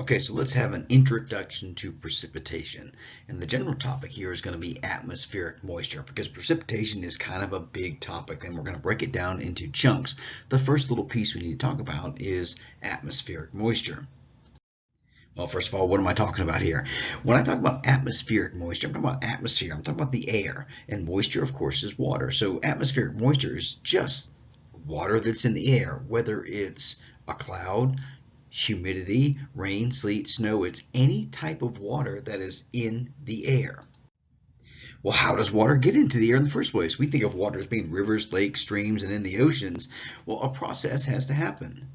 Okay, so let's have an introduction to precipitation. And the general topic here is going to be atmospheric moisture because precipitation is kind of a big topic and we're going to break it down into chunks. The first little piece we need to talk about is atmospheric moisture. Well, first of all, what am I talking about here? When I talk about atmospheric moisture, I'm talking about atmosphere. I'm talking about the air. And moisture, of course, is water. So atmospheric moisture is just water that's in the air, whether it's a cloud, humidity, rain, sleet, snow. It's any type of water that is in the air. Well, how does water get into the air in the first place? We think of water as being rivers, lakes, streams, and in the oceans. Well, a process has to happen.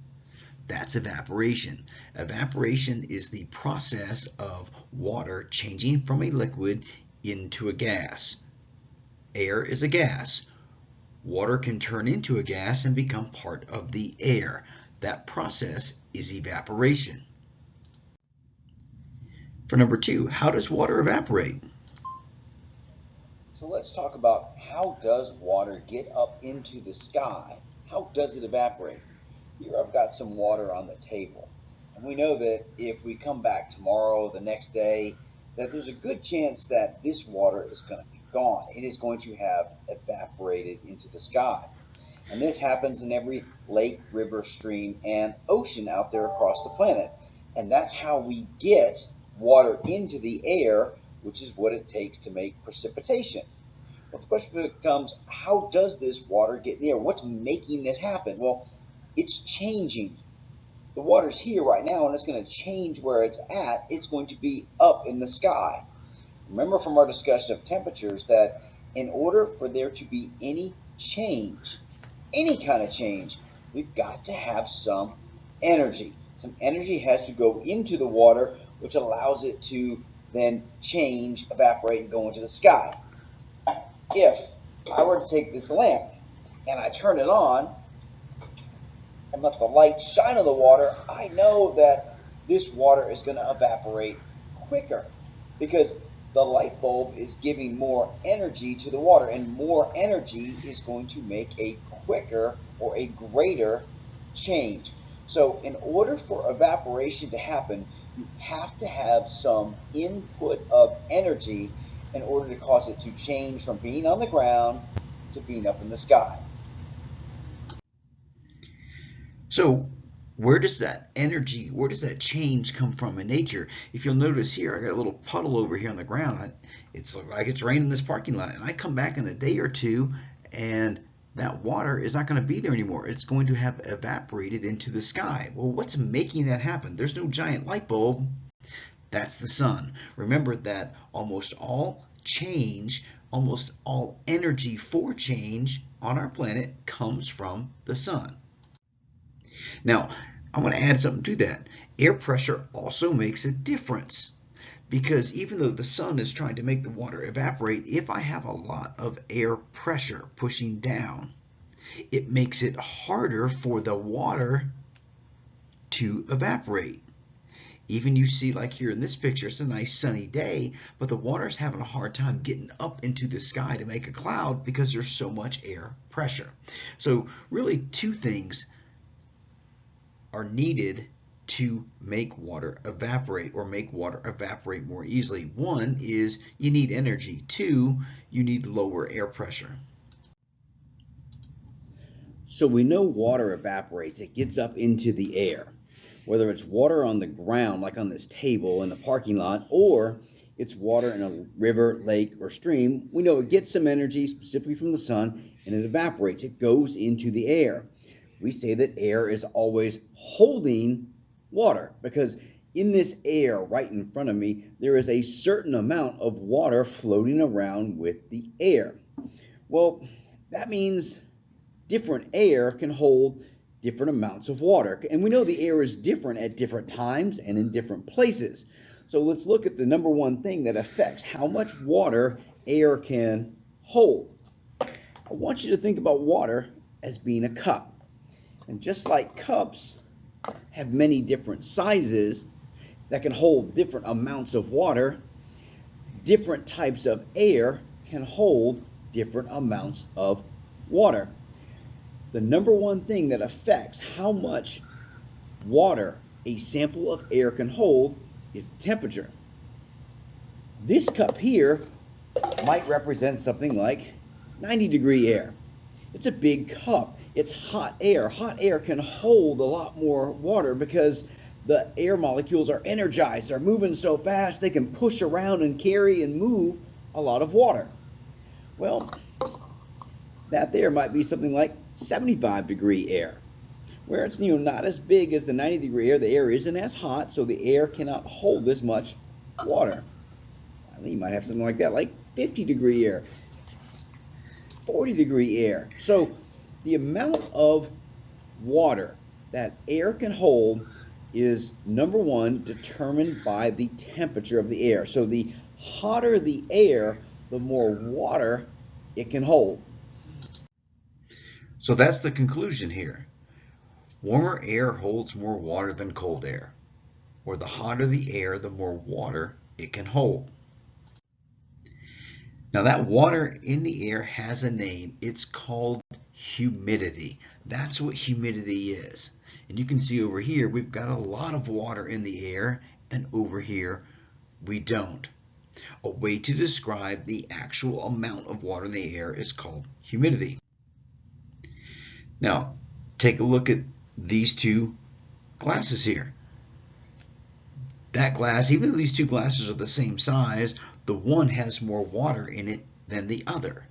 That's evaporation. Evaporation is the process of water changing from a liquid into a gas. Air is a gas. Water can turn into a gas and become part of the air. That process is evaporation. For number two, how does water evaporate? So let's talk about how does water get up into the sky? How does it evaporate? Here I've got some water on the table. And we know that if we come back tomorrow, the next day, that there's a good chance that this water is going to be gone. It is going to have evaporated into the sky. And this happens in every lake, river, stream, and ocean out there across the planet. And that's how we get water into the air, which is what it takes to make precipitation. Well, the question becomes, how does this water get in the air? What's making this happen? Well, it's changing. The water's here right now and it's going to change where it's at. It's going to be up in the sky. Remember from our discussion of temperatures that in order for there to be any change, any kind of change, we've got to have some energy. Some energy has to go into the water, which allows it to then change, evaporate, and go into the sky. If I were to take this lamp and I turn it on and let the light shine on the water, I know that this water is going to evaporate quicker because the light bulb is giving more energy to the water, and more energy is going to make a quicker or a greater change. So, in order for evaporation to happen, you have to have some input of energy in order to cause it to change from being on the ground to being up in the sky. So, where does that change come from in nature? If you'll notice here, I got a little puddle over here on the ground. It's like it's raining in this parking lot, and I come back in a day or two, and that water is not going to be there anymore. It's going to have evaporated into the sky. Well, what's making that happen? There's no giant light bulb. That's the sun. Remember that almost all energy for change on our planet comes from the sun. Now, I want to add something to that. Air pressure also makes a difference because even though the sun is trying to make the water evaporate, if I have a lot of air pressure pushing down, it makes it harder for the water to evaporate. Even you see, like here in this picture, it's a nice sunny day, but the water's having a hard time getting up into the sky to make a cloud because there's so much air pressure. So really two things are needed to make water evaporate or make water evaporate more easily. One is you need energy. Two, you need lower air pressure. So we know water evaporates, it gets up into the air. Whether it's water on the ground, like on this table in the parking lot, or it's water in a river, lake, or stream, we know it gets some energy specifically from the sun and it evaporates. It goes into the air. We say that air is always holding water because in this air right in front of me, there is a certain amount of water floating around with the air. Well, that means different air can hold different amounts of water. And we know the air is different at different times and in different places. So let's look at the number one thing that affects how much water air can hold. I want you to think about water as being a cup. And just like cups have many different sizes that can hold different amounts of water, different types of air can hold different amounts of water. The number one thing that affects how much water a sample of air can hold is the temperature. This cup here might represent something like 90-degree air. It's a big cup. It's hot air. Hot air can hold a lot more water because the air molecules are energized. They're moving so fast they can push around and carry and move a lot of water. Well, that there might be something like 75-degree air, where it's not as big as the 90-degree air. The air isn't as hot, so the air cannot hold as much water. You might have something like that, like 50-degree air, 40-degree air. So the amount of water that air can hold is, number one, determined by the temperature of the air. So the hotter the air, the more water it can hold. So that's the conclusion here. Warmer air holds more water than cold air, or the hotter the air, the more water it can hold. Now that water in the air has a name. It's called humidity. That's what humidity is. And you can see over here we've got a lot of water in the air, and over here we don't. A way to describe the actual amount of water in the air is called humidity. Now take a look at these two glasses here. That glass, even though these two glasses are the same size, the one has more water in it than the other.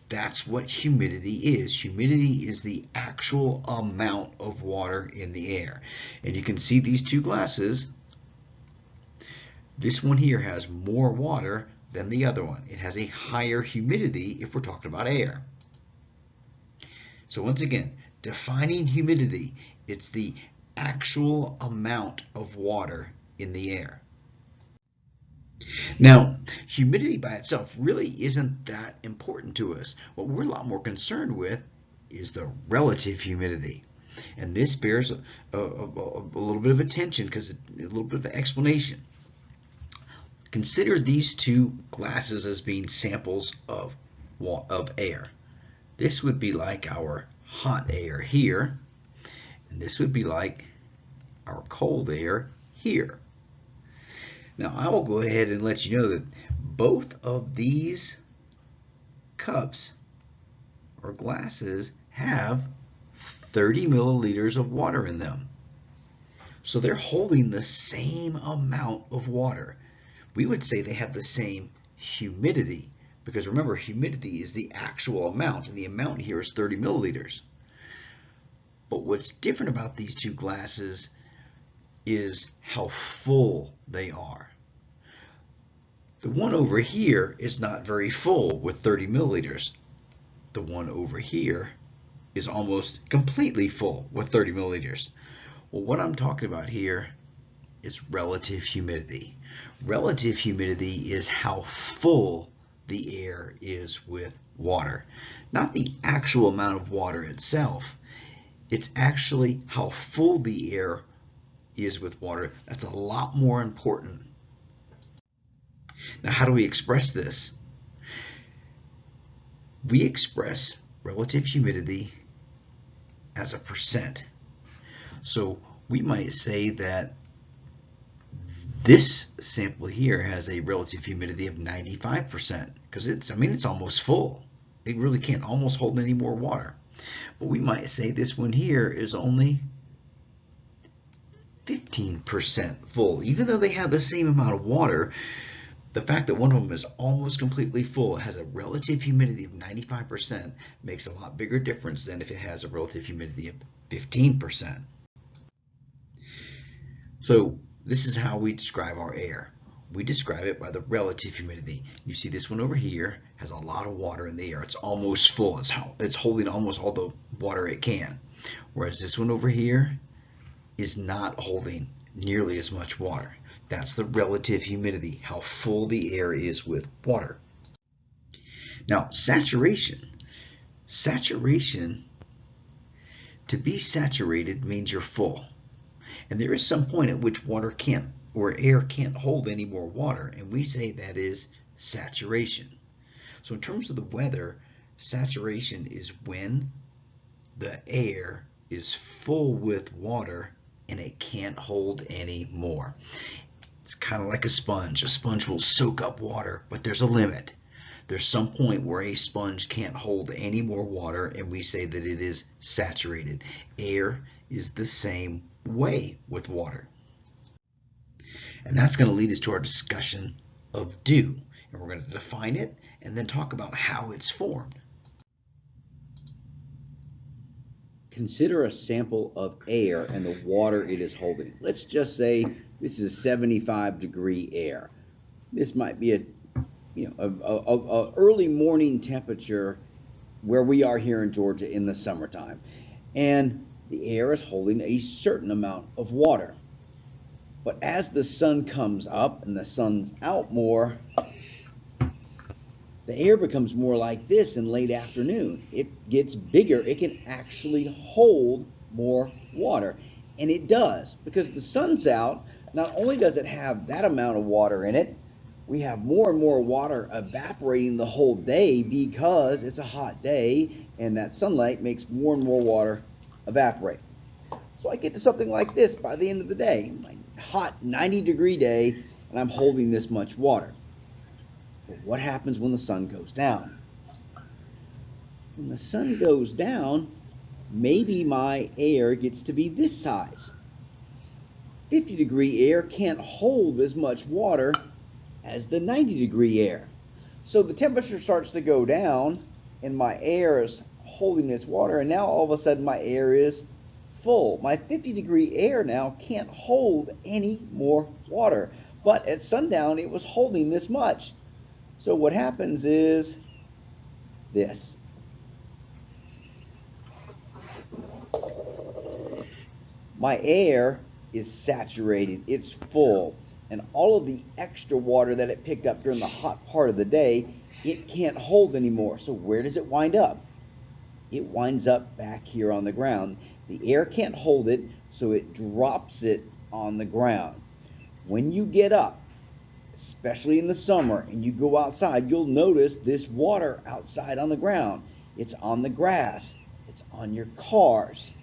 That's what humidity is. Humidity is the actual amount of water in the air. And you can see these two glasses. This one here has more water than the other one. It has a higher humidity if we're talking about air. So once again, defining humidity, it's the actual amount of water in the air. Now, humidity by itself really isn't that important to us. What we're a lot more concerned with is the relative humidity. And this bears a little bit of attention because a little bit of an explanation. Consider these two glasses as being samples of air. This would be like our hot air here, and this would be like our cold air here. Now I will go ahead and let you know that both of these cups or glasses have 30 milliliters of water in them. So they're holding the same amount of water. We would say they have the same humidity, because remember, humidity is the actual amount, and the amount here is 30 milliliters. But what's different about these two glasses is how full they are. The one over here is not very full with 30 milliliters. The one over here is almost completely full with 30 milliliters. Well, what I'm talking about here is relative humidity. Relative humidity is how full the air is with water. Not the actual amount of water itself. It's actually how full the air is with water. That's a lot more important. Now, how do we express this? We express relative humidity as a percent. So we might say that this sample here has a relative humidity of 95% because it's almost full. It really can't almost hold any more water. But we might say this one here is only 15% full. Even though they have the same amount of water, the fact that one of them is almost completely full, has a relative humidity of 95%, makes a lot bigger difference than if it has a relative humidity of 15%. So this is how we describe our air. We describe it by the relative humidity. You see this one over here has a lot of water in the air. It's almost full. It's holding almost all the water it can. Whereas this one over here is not holding nearly as much water. That's the relative humidity, how full the air is with water. Now, saturation. Saturation, to be saturated means you're full. And there is some point at which air can't hold any more water, and we say that is saturation. So in terms of the weather, saturation is when the air is full with water and it can't hold any more. It's kind of like a sponge. A sponge will soak up water, but there's a limit. There's some point where a sponge can't hold any more water, and we say that it is saturated. Air is the same way with water. And that's going to lead us to our discussion of dew. And we're going to define it and then talk about how it's formed. Consider a sample of air and the water it is holding. Let's just say this is 75-degree air. This might be a early morning temperature where we are here in Georgia in the summertime. And the air is holding a certain amount of water. But as the sun comes up and the sun's out more, the air becomes more like this in late afternoon. It gets bigger. It can actually hold more water. And it does, because the sun's out. Not only does it have that amount of water in it, we have more and more water evaporating the whole day because it's a hot day and that sunlight makes more and more water evaporate. So I get to something like this by the end of the day. My hot 90-degree day, and I'm holding this much water. But what happens when the sun goes down? When the sun goes down, maybe my air gets to be this size. 50-degree air can't hold as much water as the 90-degree air. So the temperature starts to go down and my air is holding its water, and now all of a sudden my air is full. My 50-degree air now can't hold any more water. But at sundown it was holding this much. So what happens is this. My air is saturated, it's full, and all of the extra water that it picked up during the hot part of the day, it can't hold anymore. So where does it wind up? It winds up back here on the ground. The air can't hold it, so it drops it on the ground. When you get up, especially in the summer, and you go outside, you'll notice this water outside on the ground. It's on the grass, it's on your cars.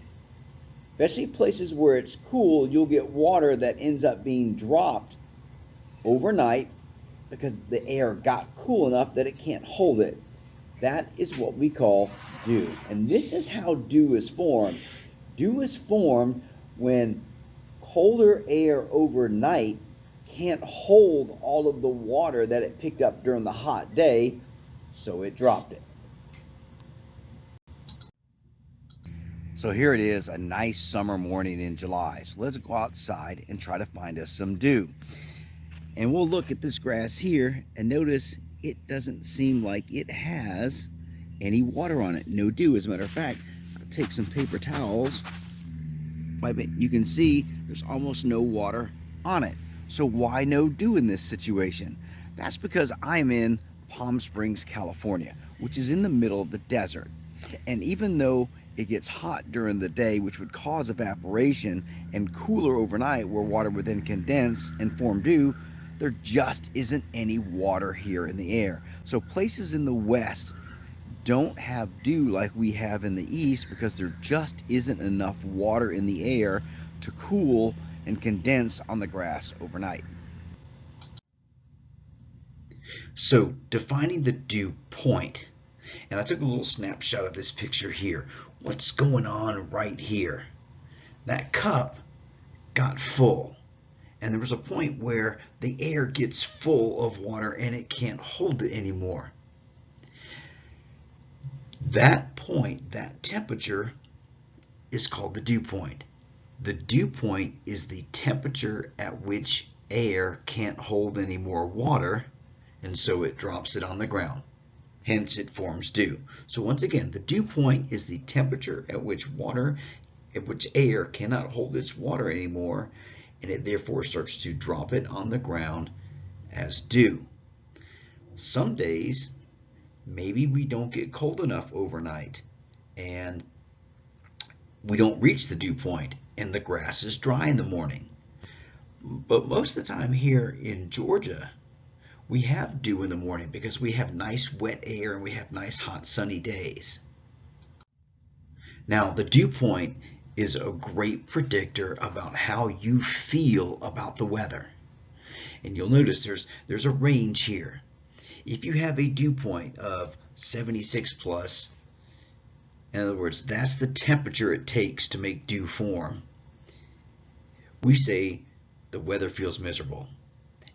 Especially places where it's cool, you'll get water that ends up being dropped overnight because the air got cool enough that it can't hold it. That is what we call dew. And this is how dew is formed. Dew is formed when colder air overnight can't hold all of the water that it picked up during the hot day, so it dropped it. So here it is, a nice summer morning in July. So let's go outside and try to find us some dew. And we'll look at this grass here and notice it doesn't seem like it has any water on it. No dew. As a matter of fact, I'll take some paper towels. You can see there's almost no water on it. So why no dew in this situation? That's because I'm in Palm Springs, California, which is in the middle of the desert. And even though it gets hot during the day, which would cause evaporation, and cooler overnight where water would then condense and form dew, there just isn't any water here in the air. So places in the west don't have dew like we have in the east because there just isn't enough water in the air to cool and condense on the grass overnight. So defining the dew point, and I took a little snapshot of this picture here. What's going on right here? That cup got full, and there was a point where the air gets full of water and it can't hold it anymore. That point, that temperature, is called the dew point. The dew point is the temperature at which air can't hold any more water, and so it drops it on the ground. Hence, it forms dew. So once again, the dew point is the temperature at which air cannot hold its water anymore, and it therefore starts to drop it on the ground as dew. Some days, maybe we don't get cold enough overnight, and we don't reach the dew point, and the grass is dry in the morning. But most of the time here in Georgia, we have dew in the morning because we have nice wet air and we have nice hot sunny days. Now the dew point is a great predictor about how you feel about the weather. And you'll notice there's a range here. If you have a dew point of 76 plus, in other words, that's the temperature it takes to make dew form, we say the weather feels miserable.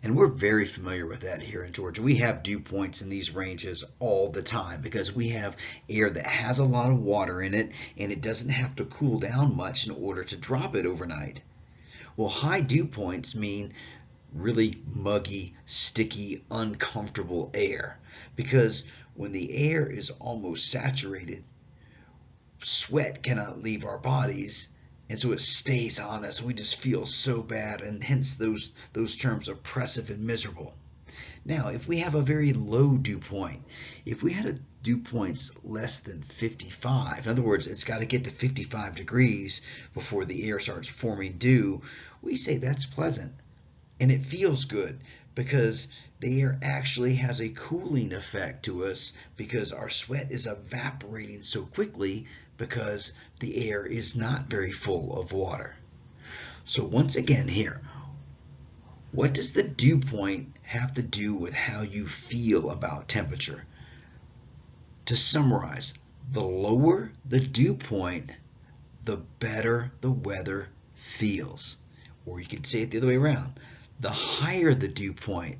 And we're very familiar with that here in Georgia. We have dew points in these ranges all the time because we have air that has a lot of water in it, and it doesn't have to cool down much in order to drop it overnight. Well, high dew points mean really muggy, sticky, uncomfortable air, because when the air is almost saturated, sweat cannot leave our bodies, and so it stays on us. We just feel so bad, and hence those terms oppressive and miserable. Now, if we have a very low dew point, if we had a dew points less than 55, in other words, it's got to get to 55 degrees before the air starts forming dew, we say that's pleasant. And it feels good because the air actually has a cooling effect to us because our sweat is evaporating so quickly because the air is not very full of water. So once again here, what does the dew point have to do with how you feel about temperature? To summarize, the lower the dew point, the better the weather feels. Or you could say it the other way around. The higher the dew point,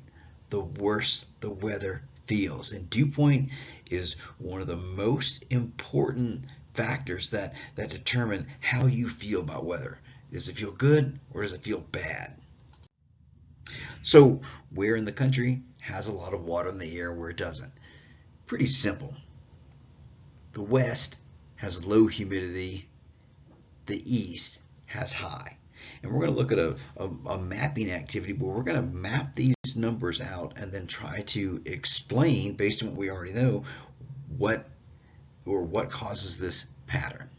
the worse the weather feels. And dew point is one of the most important factors that determine how you feel about weather. Does it feel good or does it feel bad? So where in the country has a lot of water in the air, where it doesn't? Pretty simple. The West has low humidity, the East has high. And we're going to look at a mapping activity where we're going to map these numbers out and then try to explain, based on what we already know, what causes this pattern.